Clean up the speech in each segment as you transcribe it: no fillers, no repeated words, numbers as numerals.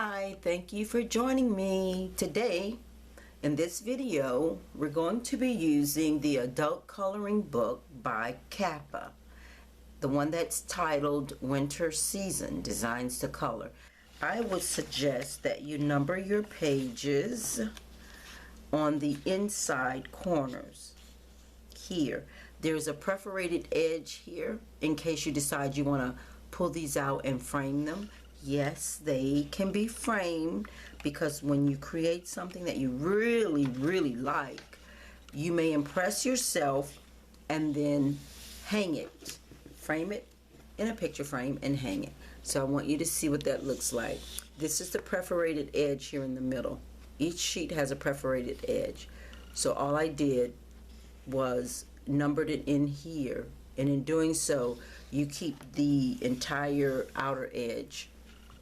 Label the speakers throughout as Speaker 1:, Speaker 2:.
Speaker 1: Hi, thank you for joining me. Today, in this video, we're going to be using the adult coloring book by Kappa, the one that's titled Winter Season, Designs to Color. I would suggest that you number your pages on the inside corners. Here, there's a perforated edge here in case you decide you want to pull these out and frame them. Yes, they can be framed because when you create something that you really like, you may impress yourself and then hang it, frame it in a picture frame and hang it. So I want you to see what that looks like. This is the perforated edge here in the middle. Each sheet has a perforated edge. So all I did was numbered it in here, and in doing so you keep the entire outer edge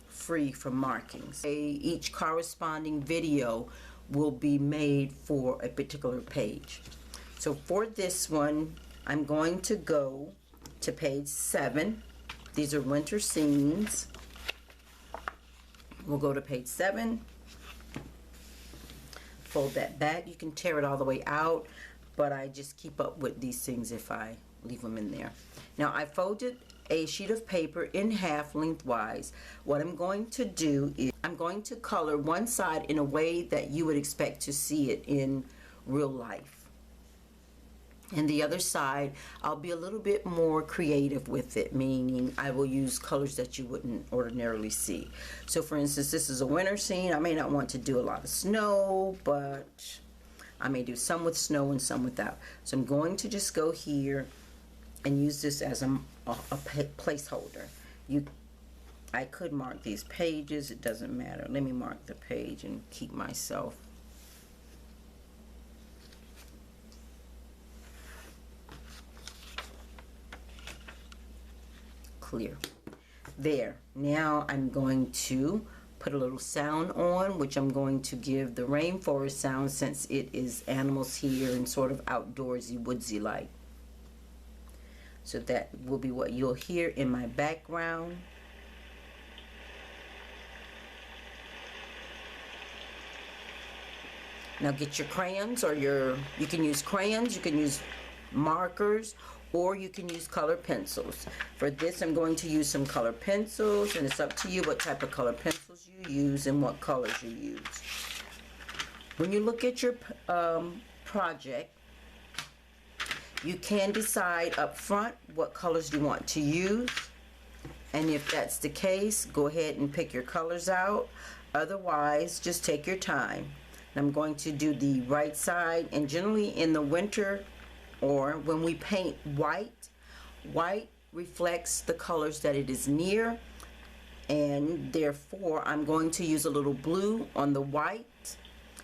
Speaker 1: free from markings. Each corresponding video will be made for a particular page. So for this one, I'm going to go to page 7. These are winter scenes. We'll go to page 7, fold that back. You can tear it all the way out, but I just keep up with these things if I leave them in there. Now I folded a sheet of paper in half lengthwise. What I'm going to do is I'm going to color one side in a way that you would expect to see it in real life, and the other side I'll be a little bit more creative with it, meaning I will use colors that you wouldn't ordinarily see. So for instance, this is a winter scene. I may not want to do a lot of snow, but I may do some with snow and some without. So I'm going to just go here and use this as a placeholder. I could mark these pages, it doesn't matter. Let me mark the page and keep myself clear. There. Now I'm going to put a little sound on, which I'm going to give the rainforest sound since it is animals here and sort of outdoorsy, woodsy like. So that will be what you'll hear in my background. Now get your crayons, or you can use crayons, you can use markers, or you can use color pencils. For this, I'm going to use some color pencils, and it's up to you what type of color pencils you use and what colors you use. When you look at your project, you can decide up front what colors you want to use, and if that's the case, go ahead and pick your colors out. Otherwise, just take your time. And I'm going to do the right side, and generally in the winter or when we paint white, white reflects the colors that it is near, and therefore I'm going to use a little blue on the white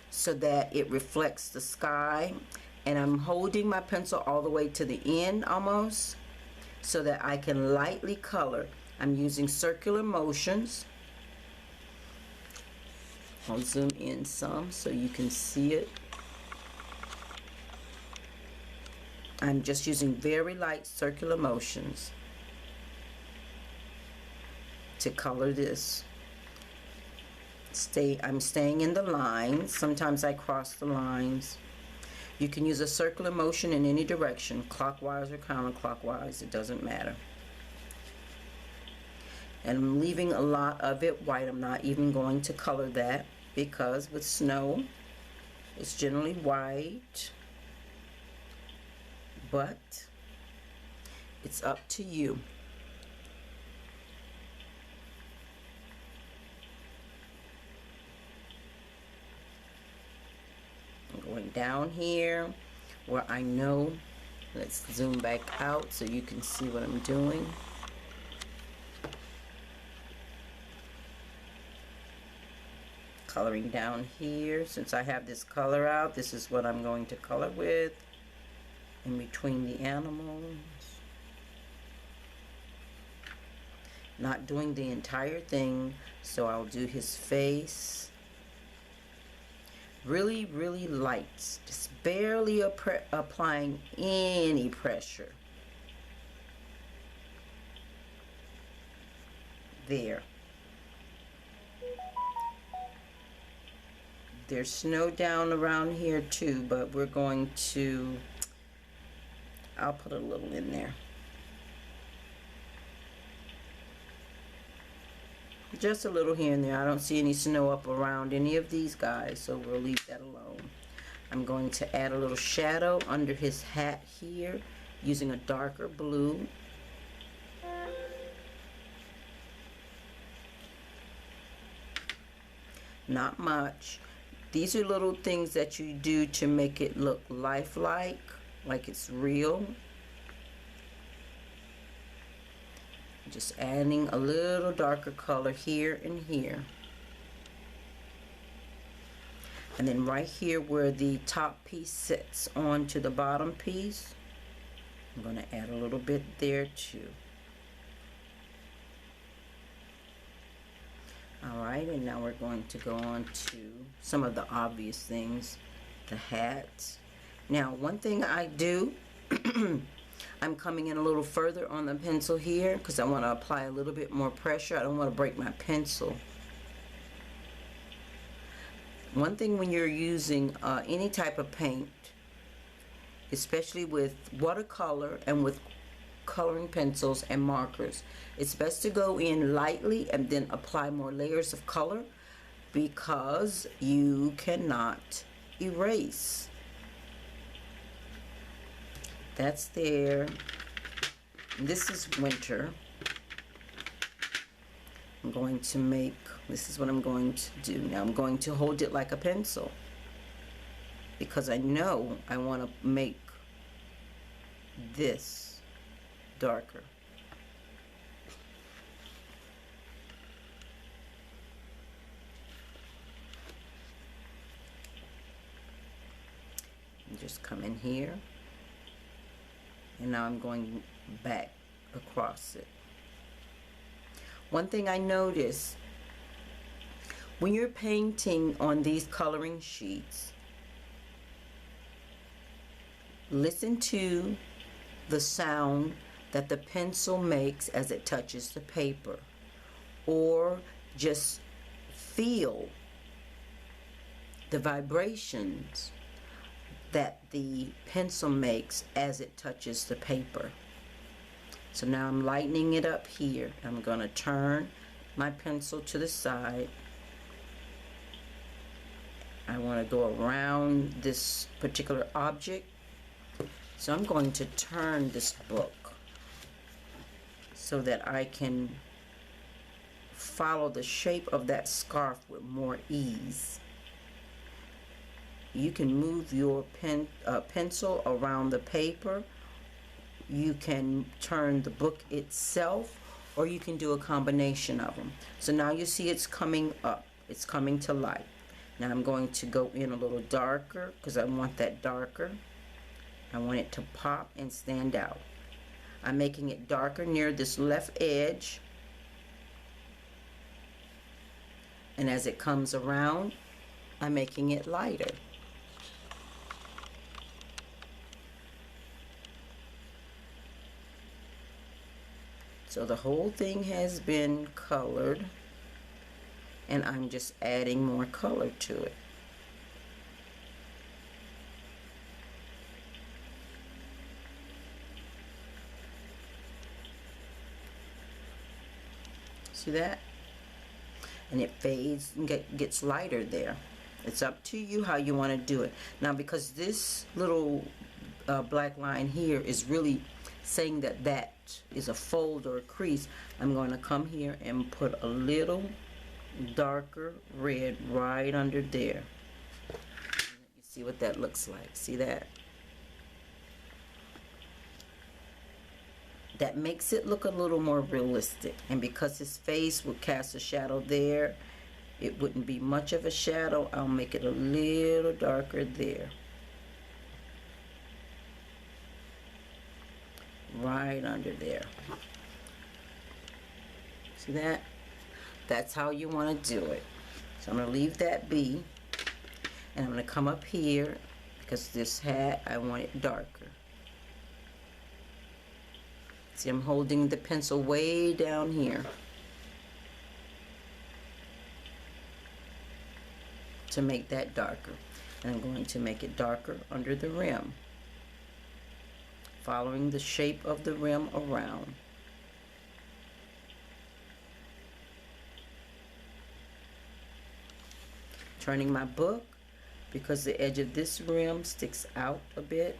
Speaker 1: so that it reflects the sky. And I'm holding my pencil all the way to the end almost so that I can lightly color. I'm using circular motions. I'll zoom in some so you can see it. I'm just using very light circular motions to color this. I'm staying in the lines. Sometimes I cross the lines. You can use a circular motion in any direction, clockwise or counterclockwise, it doesn't matter. And I'm leaving a lot of it white. I'm not even going to color that because with snow, it's generally white. But it's up to you. I'm going down here where I know. Let's zoom back out so you can see what I'm doing. Coloring down here. Since I have this color out, this is what I'm going to color with in between the animals. Not doing the entire thing, so I'll do his face. Really light, just barely applying any pressure. There. There's snow down around here too, but we're going to, I'll put a little in there. Just a little here and there. I don't see any snow up around any of these guys, so we'll leave that alone. I'm going to add a little shadow under his hat here using a darker blue. Not much. These are little things that you do to make it look lifelike, like it's real. Just adding a little darker color here and here. And then right here where the top piece sits onto the bottom piece, I'm going to add a little bit there too. Alright, and now we're going to go on to some of the obvious things, the hats. Now, one thing I do, I'm coming in a little further on the pencil here because I want to apply a little bit more pressure. I don't want to break my pencil. One thing when you're using any type of paint, especially with watercolor and with coloring pencils and markers, it's best to go in lightly and then apply more layers of color because you cannot erase. That's there. This is winter. I'm going to make, this is what I'm going to do. Now I'm going to hold it like a pencil because I know I want to make this darker. And just come in here, and now I'm going back across it. One thing I notice when you're painting on these coloring sheets, listen to the sound that the pencil makes as it touches the paper, or just feel the vibrations that the pencil makes as it touches the paper. So now I'm lightening it up here. I'm going to turn my pencil to the side. I want to go around this particular object. So I'm going to turn this book so that I can follow the shape of that scarf with more ease. You can move your pencil around the paper. You can turn the book itself, or you can do a combination of them. So now you see it's coming up. It's coming to light. Now I'm going to go in a little darker because I want that darker. I want it to pop and stand out. I'm making it darker near this left edge. And as it comes around, I'm making it lighter. So the whole thing has been colored, and I'm just adding more color to it. See that? And it fades and gets lighter there. It's up to you how you want to do it. Now, because this little black line here is really saying that that is a fold or a crease, I'm going to come here and put a little darker red right under there. You see what that looks like? See that? That makes it look a little more realistic. And because his face would cast a shadow there, it wouldn't be much of a shadow. I'll make it a little darker there. Right under there. See that? That's how you want to do it. So I'm going to leave that be, and I'm going to come up here because this hat, I want it darker. See, I'm holding the pencil way down here to make that darker. And I'm going to make it darker under the rim, following the shape of the rim around. Turning my book because the edge of this rim sticks out a bit.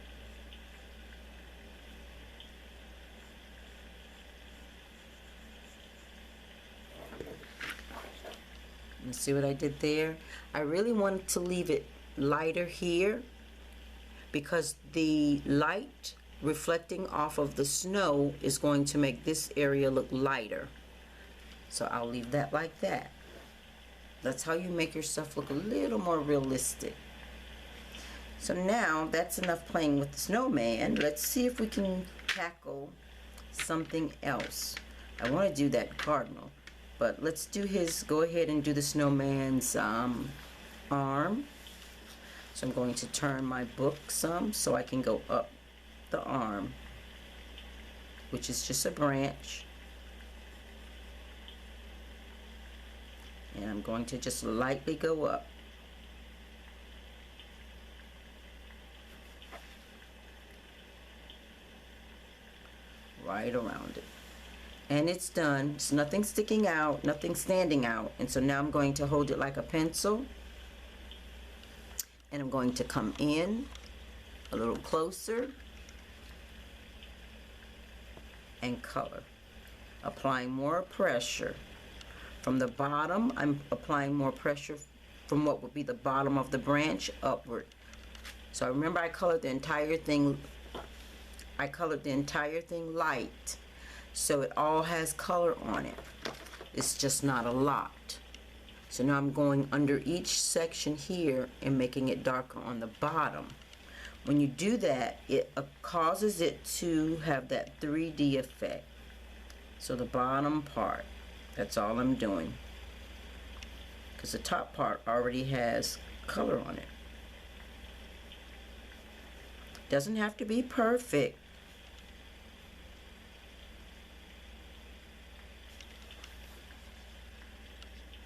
Speaker 1: You see what I did there? I really wanted to leave it lighter here because the light reflecting off of the snow is going to make this area look lighter. So I'll leave that like that. That's how you make your stuff look a little more realistic. So now that's enough playing with the snowman. Let's see if we can tackle something else. I want to do that cardinal, but let's do his, go ahead and do the snowman's arm. So I'm going to turn my book some so I can go up the arm, which is just a branch. And I'm going to just lightly go up. Right around it. And it's done. It's nothing sticking out, nothing standing out. And so now I'm going to hold it like a pencil. And I'm going to come in a little closer and color, applying more pressure. From the bottom, I'm applying more pressure from what would be the bottom of the branch upward. So I remember I colored the entire thing. I colored the entire thing light, so it all has color on it. It's just not a lot. So now I'm going under each section here and making it darker on the bottom. When you do that, it causes it to have that 3D effect. So the bottom part, that's all I'm doing. Because the top part already has color on it. Doesn't have to be perfect.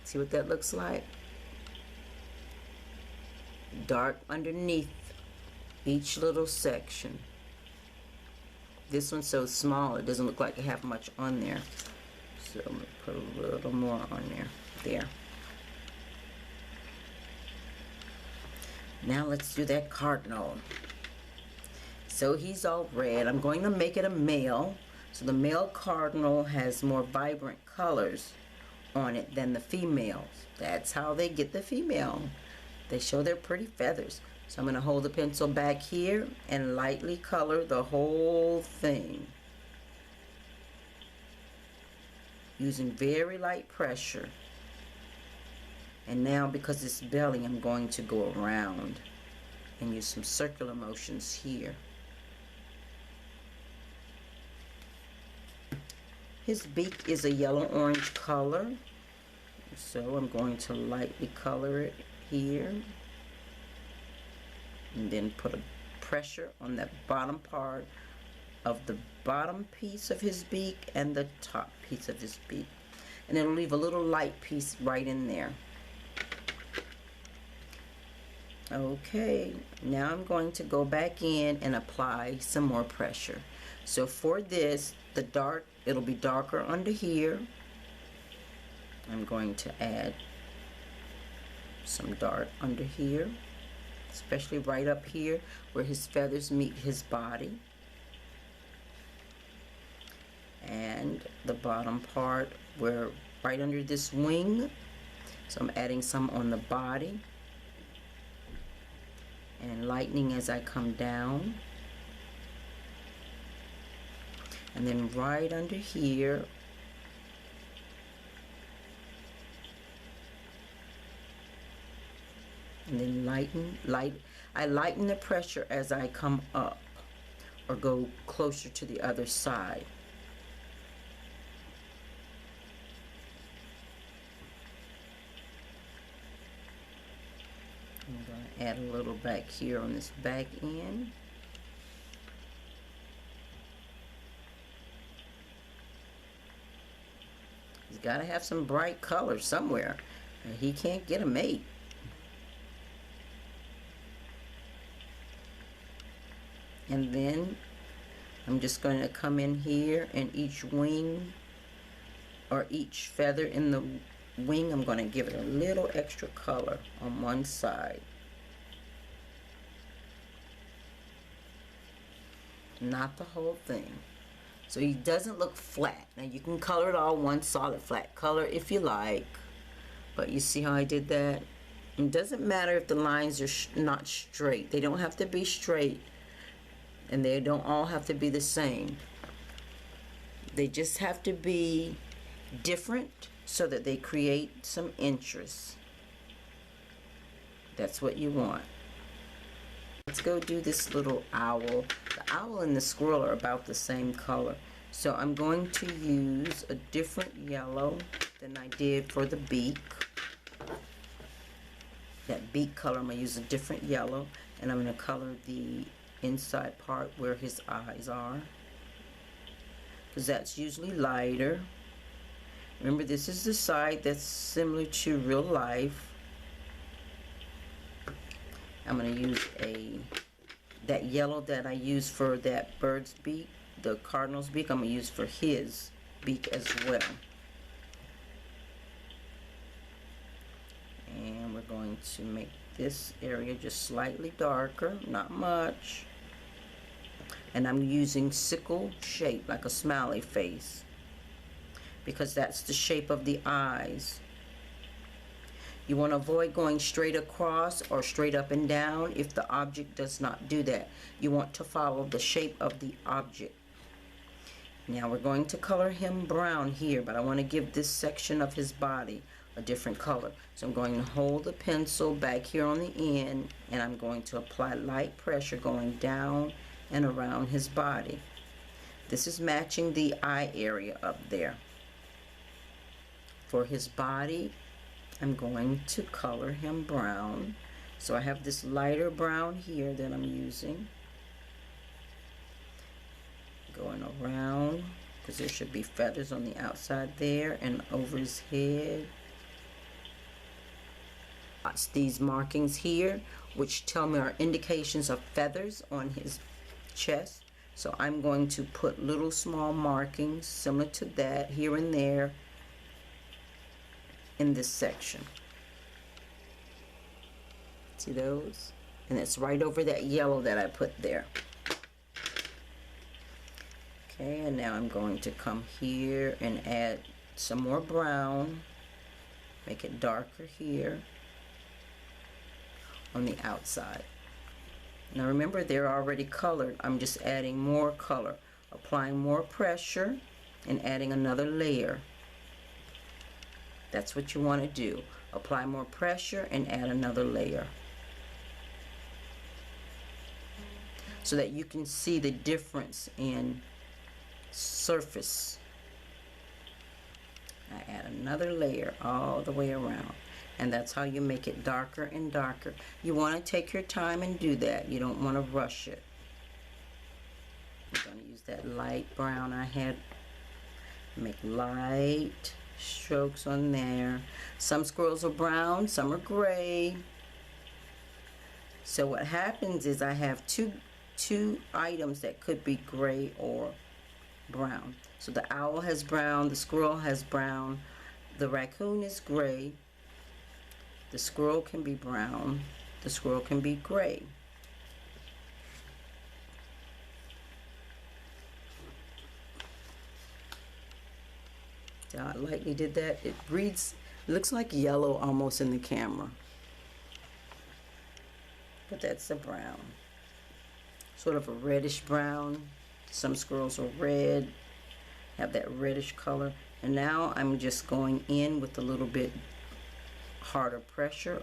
Speaker 1: See what that looks like? Dark underneath each little section. This one's so small it doesn't look like it have much on there. So I'm going to put a little more on there. There. Now let's do that cardinal. So he's all red. I'm going to make it a male. So the male cardinal has more vibrant colors on it than the females. That's how they get the female. They show their pretty feathers. So I'm going to hold the pencil back here and lightly color the whole thing. Using very light pressure. And now because it's belly, I'm going to go around and use some circular motions here. His beak is a yellow-orange color, so I'm going to lightly color it here. And then put a pressure on that bottom part of the bottom piece of his beak and the top piece of his beak. And it'll leave a little light piece right in there. Okay, now I'm going to go back in and apply some more pressure. So for this, the dark, it'll be darker under here. I'm going to add some dark under here, especially right up here where his feathers meet his body. And the bottom part where right under this wing. So I'm adding some on the body and lightening as I come down. And then right under here, and then I lighten the pressure as I come up or go closer to the other side. I'm going to add a little back here on this back end. He's got to have some bright color somewhere. He can't get a mate. And then I'm just going to come in here, and each wing or each feather in the wing, I'm going to give it a little extra color on one side. Not the whole thing. So he doesn't look flat. Now you can color it all one solid flat color if you like. But you see how I did that? It doesn't matter if the lines are not straight. They don't have to be straight. And they don't all have to be the same. They just have to be different so that they create some interest. That's what you want. Let's go do this little owl. The owl and the squirrel are about the same color. So I'm going to use a different yellow than I did for the beak. That beak color, I'm going to use a different yellow, and I'm going to color the inside part where his eyes are, because that's usually lighter. Remember, this is the side that's similar to real life. I'm going to use that yellow that I used for that bird's beak, the cardinal's beak, I'm going to use for his beak as well. And we're going to make this area just slightly darker, not much. And I'm using sickle shape, like a smiley face, because that's the shape of the eyes. You want to avoid going straight across or straight up and down if the object does not do that. You want to follow the shape of the object. Now we're going to color him brown here, but I want to give this section of his body a different color. So I'm going to hold the pencil back here on the end, and I'm going to apply light pressure going down and around his body. This is matching the eye area up there. For his body, I'm going to color him brown. So I have this lighter brown here that I'm using. Going around, because there should be feathers on the outside there and over his head. Watch these markings here, which tell me are indications of feathers on his chest. So I'm going to put little small markings similar to that here and there in this section. See those? And it's right over that yellow that I put there. Okay, and now I'm going to come here and add some more brown. Make it darker here on the outside. Now remember, they're already colored. I'm just adding more color, applying more pressure, and adding another layer. That's what you want to do. Apply more pressure and add another layer, so that you can see the difference in surface. I add another layer all the way around, and that's how you make it darker and darker. You want to take your time and do that. You don't want to rush it. I'm going to use that light brown I had. Make light strokes on there. Some squirrels are brown, some are gray. So what happens is I have two items that could be gray or brown. So the owl has brown, the squirrel has brown, the raccoon is gray, the squirrel can be brown, the squirrel can be gray. So I lightly did that. It looks like yellow almost in the camera, but that's a brown, sort of a reddish brown. Some squirrels are red, have that reddish color. And now I'm just going in with a little bit harder pressure,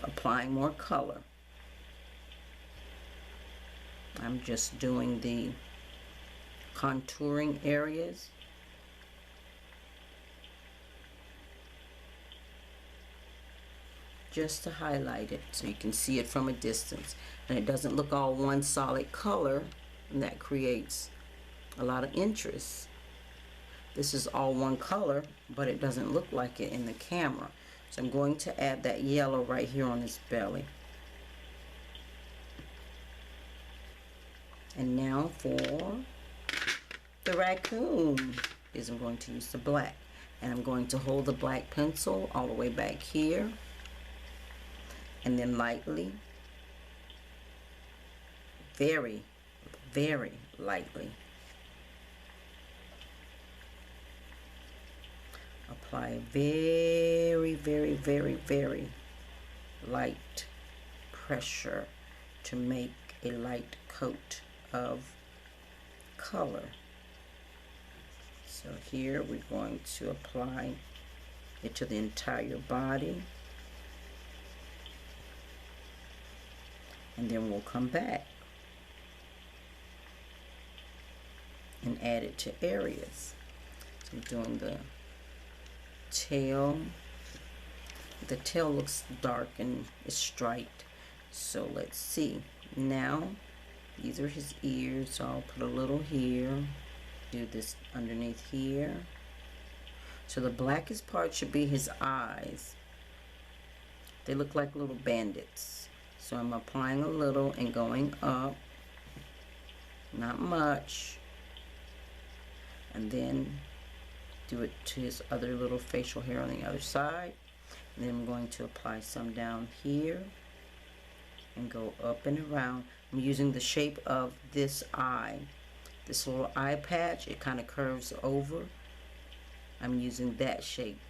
Speaker 1: applying more color. I'm just doing the contouring areas. Just to highlight it so you can see it from a distance, and it doesn't look all one solid color, and that creates a lot of interest. This is all one color, but it doesn't look like it in the camera. So I'm going to add that yellow right here on his belly. And now for the raccoon is I'm going to use the black. And I'm going to hold the black pencil all the way back here. And then lightly, very, very lightly, apply very, very, very, very light pressure to make a light coat of color. So here we're going to apply it to the entire body, and then we'll come back and add it to areas. So I'm doing the tail. The tail looks dark and it's striped, so let's see. Now these are his ears, so I'll put a little here, do this underneath here. So the blackest part should be his eyes. They look like little bandits. So I'm applying a little and going up, not much, and then do it to his other little facial hair on the other side. And then I'm going to apply some down here and go up and around. I'm using the shape of this eye. This little eye patch, it kind of curves over. I'm using that shape.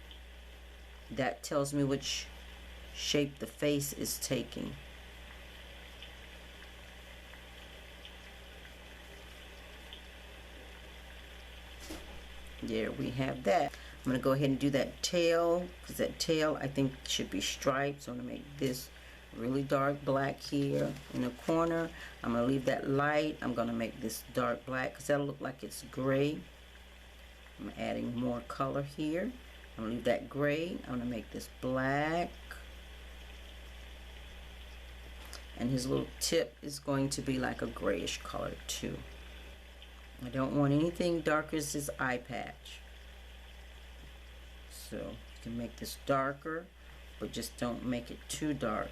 Speaker 1: That tells me which shape the face is taking. There we have that. I'm going to go ahead and do that tail, because that tail I think should be striped. So I'm going to make this really dark black here in the corner. I'm going to leave that light. I'm going to make this dark black because that'll look like it's gray. I'm adding more color here. I'm going to leave that gray. I'm going to make this black. And his little tip is going to be like a grayish color too. I don't want anything darker as his eye patch. So you can make this darker, but just don't make it too dark.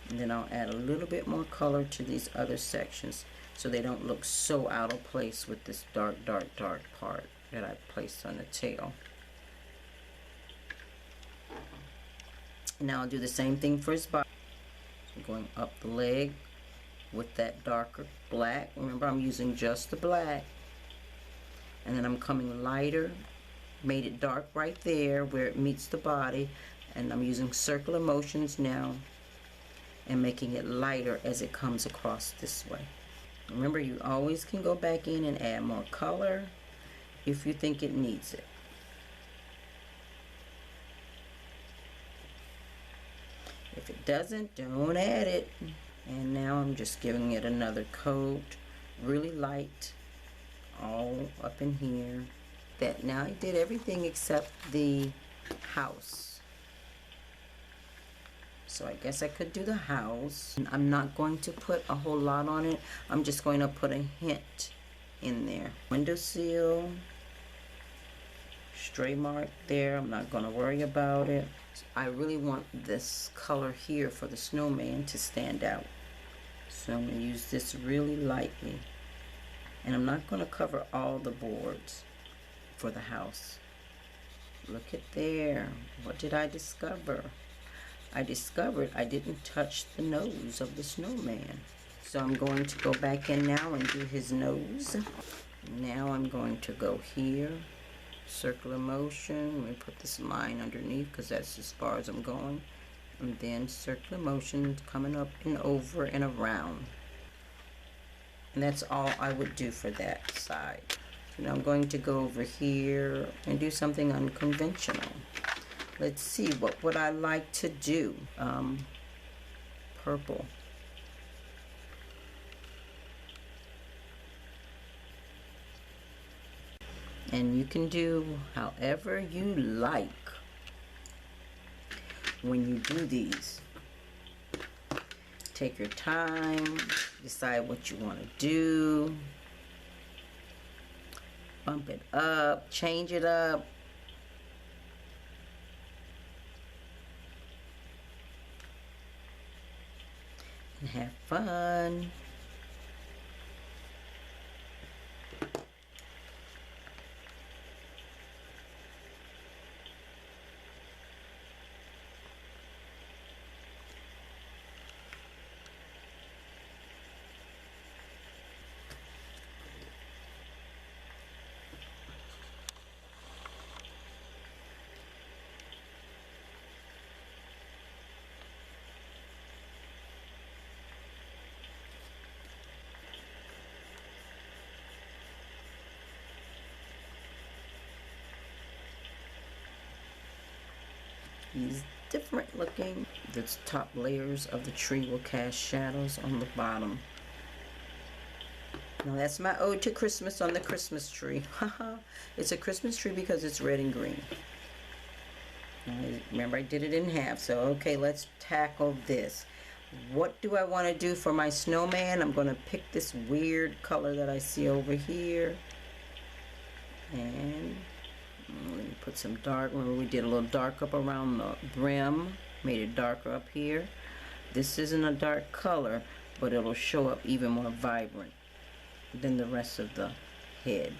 Speaker 1: And then I'll add a little bit more color to these other sections so they don't look so out of place with this dark, dark, dark part that I placed on the tail. Now I'll do the same thing for his body. So going up the leg with that darker black. Remember, I'm using just the black. And then I'm coming lighter. Made it dark right there where it meets the body. And I'm using circular motions now and making it lighter as it comes across this way. Remember, you always can go back in and add more color if you think it needs it. If it doesn't, don't add it. And now I'm just giving it another coat, really light, all up in here. That now I did everything except the house. So I guess I could do the house. I'm not going to put a whole lot on it. I'm just going to put a hint in there. Windowsill, stray mark there. I'm not going to worry about it. I really want this color here for the snowman to stand out. So I'm going to use this really lightly. And I'm not going to cover all the boards for the house. Look at there. What did I discover? I discovered I didn't touch the nose of the snowman. So I'm going to go back in now and do his nose. Now I'm going to go here. Circular motion. Let me put this line underneath because that's as far as I'm going. And then circular motion coming up and over and around. And that's all I would do for that side. So now I'm going to go over here and do something unconventional. Let's see, what would I like to do? Purple. And you can do however you like when you do these. Take your time, decide what you want to do. Bump it up, change it up. And have fun. He's different looking. The top layers of the tree will cast shadows on the bottom. Now that's my ode to Christmas on the Christmas tree. It's a Christmas tree because it's red and green. Now, remember I did it in half, so okay, let's tackle this. What do I want to do for my snowman? I'm going to pick this weird color that I see over here. And let me put some dark. Remember we did a little dark up around the brim. Made it darker up here. This isn't a dark color, but it'll show up even more vibrant than the rest of the head.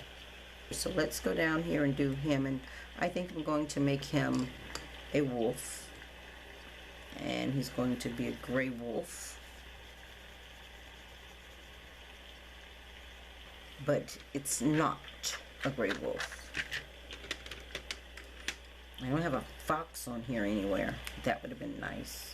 Speaker 1: So let's go down here and do him, and I think I'm going to make him a wolf, and he's going to be a gray wolf, but it's not a gray wolf. I don't have a fox on here anywhere. That would have been nice.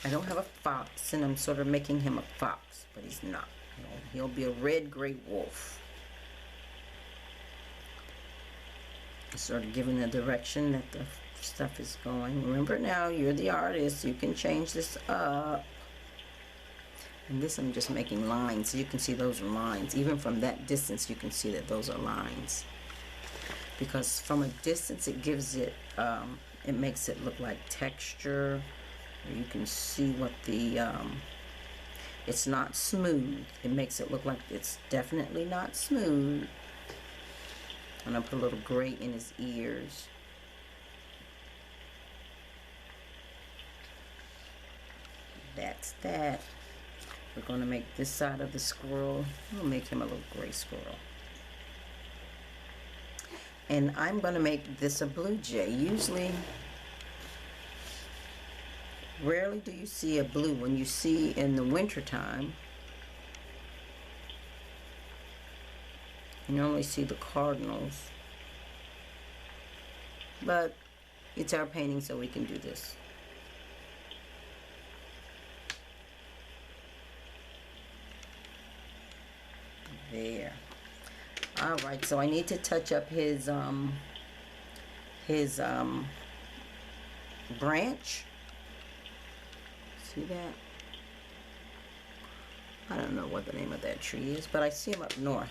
Speaker 1: I don't have a fox, and I'm sort of making him a fox, but he's not. He'll be a red-gray wolf. Sort of giving the direction that the stuff is going. Remember now, you're the artist. You can change this up. And this I'm just making lines, so you can see those are lines. Even from that distance, you can see that those are lines. Because from a distance, it gives it, it makes it look like texture. You can see what the, it's not smooth. It makes it look like it's definitely not smooth. And I'll put a little gray in his ears. That's that. We're going to make this side of the squirrel. We'll make him a little gray squirrel. And I'm going to make this a blue jay. Usually, rarely do you see a blue. When you see in the winter time, you normally see the cardinals. But it's our painting, so we can do this. There. All right, so I need to touch up his branch. See that? I don't know what the name of that tree is, but I see him up north.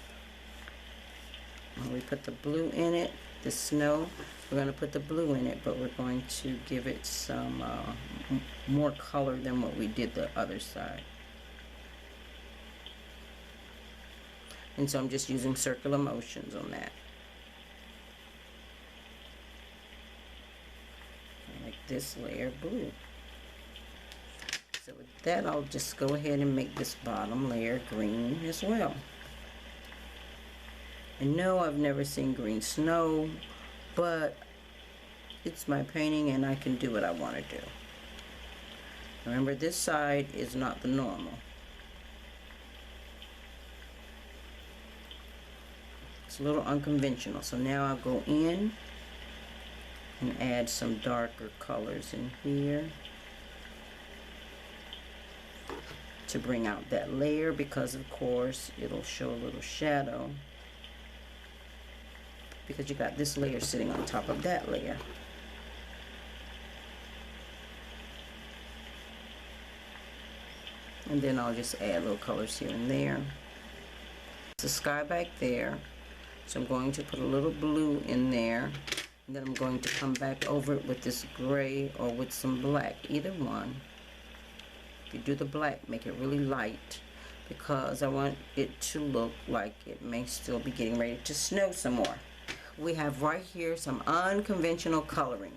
Speaker 1: And we put the blue in it, the snow. We're going to put the blue in it, but we're going to give it some more color than what we did the other side. And so I'm just using circular motions on that. Make this layer blue. So with that, I'll just go ahead and make this bottom layer green as well. And no, I've never seen green snow, but it's my painting and I can do what I want to do. Remember, this side is not the normal. It's a little unconventional. So now I'll go in and add some darker colors in here to bring out that layer, because of course it'll show a little shadow because you got this layer sitting on top of that layer. And then I'll just add little colors here and there. There's the sky back there, so I'm going to put a little blue in there, and then I'm going to come back over it with this gray or with some black, either one. If you do the black, make it really light, because I want it to look like it may still be getting ready to snow some more. We have right here some unconventional coloring,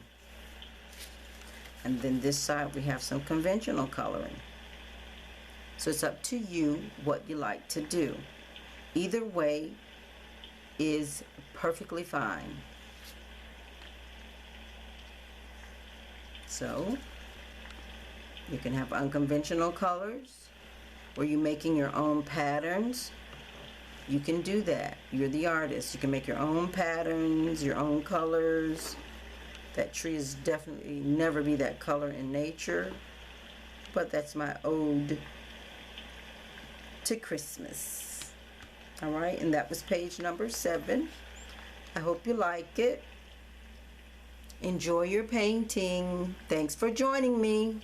Speaker 1: and then this side we have some conventional coloring. So it's up to you what you like to do. Either way is perfectly fine. So you can have unconventional colors where you're making your own patterns, You can do that. You're the artist. You can make your own patterns, your own colors. That tree is definitely never be that color in nature, but that's my ode to Christmas. All right, and that was page number 7. I hope you like it. Enjoy your painting. Thanks for joining me.